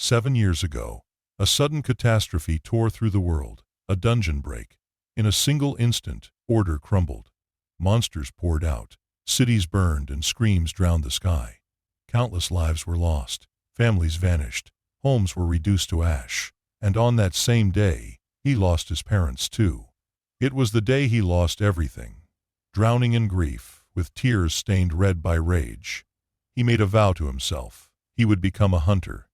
7 years ago, a sudden catastrophe tore through the world, a dungeon break. In a single instant, order crumbled. Monsters poured out, cities burned, and screams drowned the sky. Countless lives were lost, families vanished, homes were reduced to ash, and on that same day, he lost his parents too. It was the day he lost everything. Drowning in grief, with tears stained red by rage, he made a vow to himself. He would become a hunter,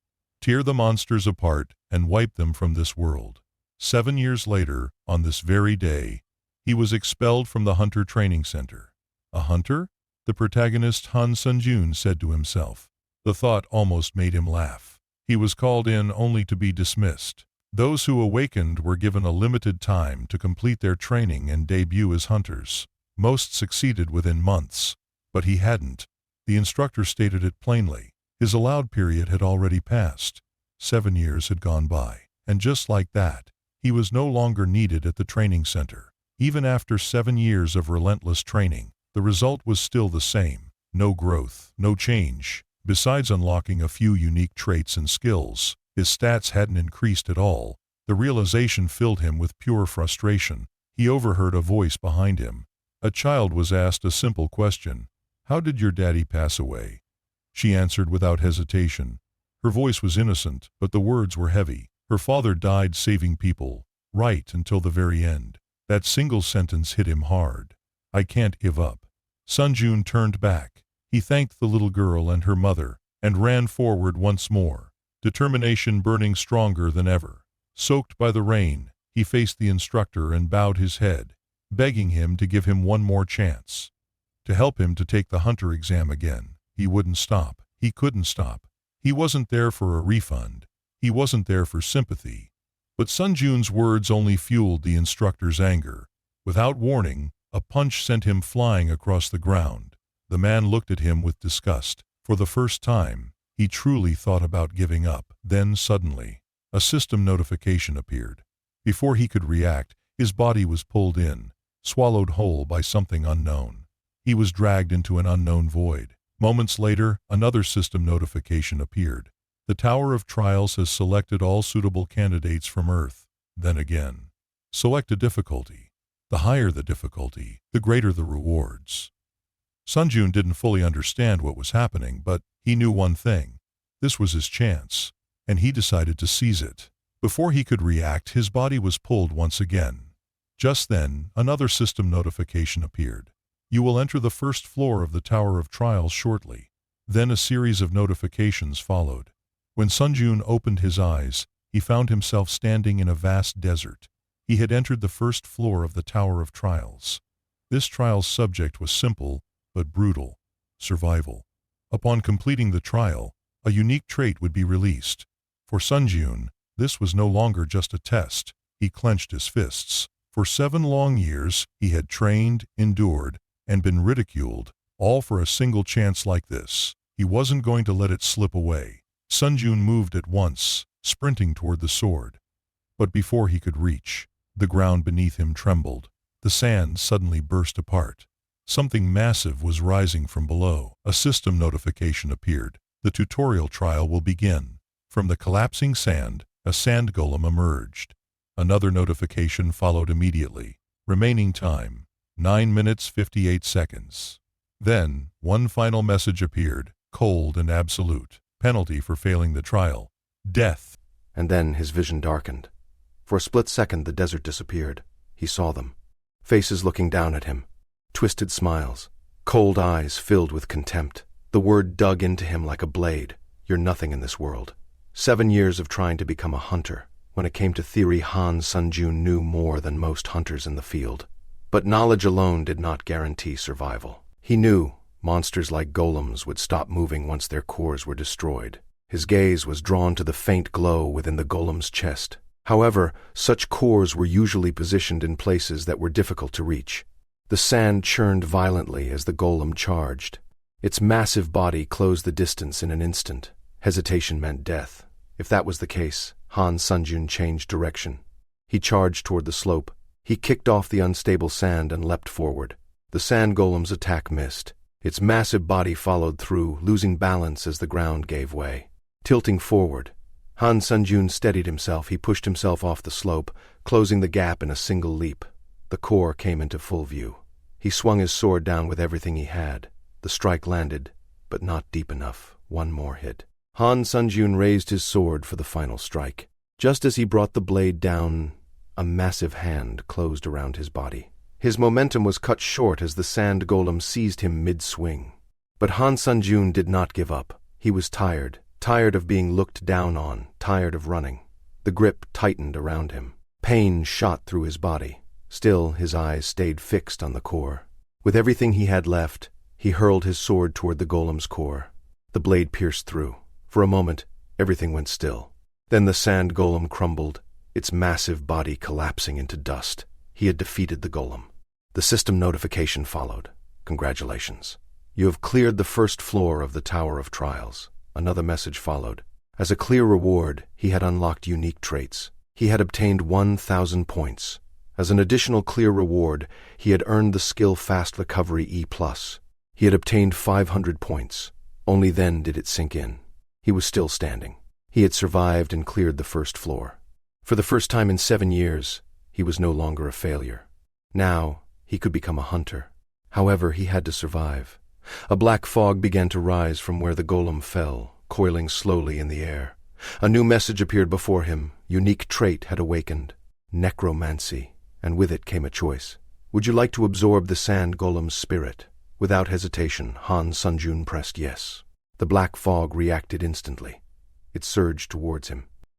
tear the monsters apart, and wipe them from this world. 7 years later, on this very day, he was expelled from the Hunter Training Center. A hunter? The protagonist Han Sunjun said to himself. The thought almost made him laugh. He was called in only to be dismissed. Those who awakened were given a limited time to complete their training and debut as hunters. Most succeeded within months, but he hadn't. The instructor stated it plainly. His allowed period had already passed. 7 years had gone by, and just like that, he was no longer needed at the training center. Even after 7 years of relentless training, the result was still the same. No growth, no change. Besides unlocking a few unique traits and skills, his stats hadn't increased at all. The realization filled him with pure frustration. He overheard a voice behind him. A child was asked a simple question. "How did your daddy pass away?" She answered without hesitation. Her voice was innocent, but the words were heavy. Her father died saving people, right until the very end. That single sentence hit him hard. I can't give up. Sunjun turned back. He thanked the little girl and her mother, and ran forward once more, determination burning stronger than ever. Soaked by the rain, he faced the instructor and bowed his head, begging him to give him one more chance, to help him to take the hunter exam again. He wouldn't stop. He couldn't stop. He wasn't there for a refund. He wasn't there for sympathy. But Sunjun's words only fueled the instructor's anger. Without warning, a punch sent him flying across the ground. The man looked at him with disgust. For the first time, he truly thought about giving up. Then suddenly, a system notification appeared. Before he could react, his body was pulled in, swallowed whole by something unknown. He was dragged into an unknown void. Moments later, another system notification appeared. The Tower of Trials has selected all suitable candidates from Earth. Then again, select a difficulty. The higher the difficulty, the greater the rewards. Sunjun didn't fully understand what was happening, but he knew one thing. This was his chance, and he decided to seize it. Before he could react, his body was pulled once again. Just then, another system notification appeared. You will enter the first floor of the Tower of Trials shortly. Then a series of notifications followed. When Sunjun opened his eyes, he found himself standing in a vast desert. He had entered the first floor of the Tower of Trials. This trial's subject was simple, but brutal: survival. Upon completing the trial, a unique trait would be released. For Sunjun, this was no longer just a test. He clenched his fists. For 7 long years, he had trained, endured, and been ridiculed, all for a single chance like this. He wasn't going to let it slip away. Sunjun moved at once, sprinting toward the sword. But before he could reach, the ground beneath him trembled. The sand suddenly burst apart. Something massive was rising from below. A system notification appeared. The tutorial trial will begin. From the collapsing sand, a sand golem emerged. Another notification followed immediately. Remaining time, 9 minutes 58 seconds. Then, one final message appeared, cold and absolute. Penalty for failing the trial: death. And then his vision darkened. For a split second the desert disappeared. He saw them. Faces looking down at him. Twisted smiles. Cold eyes filled with contempt. The word dug into him like a blade. You're nothing in this world. 7 years of trying to become a hunter. When it came to theory, Han Sunjun knew more than most hunters in the field. But knowledge alone did not guarantee survival. He knew monsters like golems would stop moving once their cores were destroyed. His gaze was drawn to the faint glow within the golem's chest. However, such cores were usually positioned in places that were difficult to reach. The sand churned violently as the golem charged. Its massive body closed the distance in an instant. Hesitation meant death. If that was the case, Han Sunjun changed direction. He charged toward the slope. He kicked off the unstable sand and leapt forward. The sand golem's attack missed. Its massive body followed through, losing balance as the ground gave way. Tilting forward, Han Sunjun steadied himself. He pushed himself off the slope, closing the gap in a single leap. The core came into full view. He swung his sword down with everything he had. The strike landed, but not deep enough. One more hit. Han Sunjun raised his sword for the final strike. Just as he brought the blade down, a massive hand closed around his body. His momentum was cut short as the sand golem seized him mid-swing. But Han Sunjun did not give up. He was tired of being looked down on, tired of running. The grip tightened around him. Pain shot through his body. Still, his eyes stayed fixed on the core. With everything he had left, he hurled his sword toward the golem's core. The blade pierced through. For a moment, everything went still. Then the sand golem crumbled, its massive body collapsing into dust. He had defeated the golem. The system notification followed. Congratulations. You have cleared the first floor of the Tower of Trials. Another message followed. As a clear reward, he had unlocked unique traits. He had obtained 1,000 points. As an additional clear reward, he had earned the skill Fast Recovery E+. He had obtained 500 points. Only then did it sink in. He was still standing. He had survived and cleared the first floor. For the first time in 7 years, he was no longer a failure. Now, he could become a hunter. However, he had to survive. A black fog began to rise from where the golem fell, coiling slowly in the air. A new message appeared before him. Unique trait had awakened. Necromancy. And with it came a choice. Would you like to absorb the sand golem's spirit? Without hesitation, Han Sunjun pressed yes. The black fog reacted instantly. It surged towards him.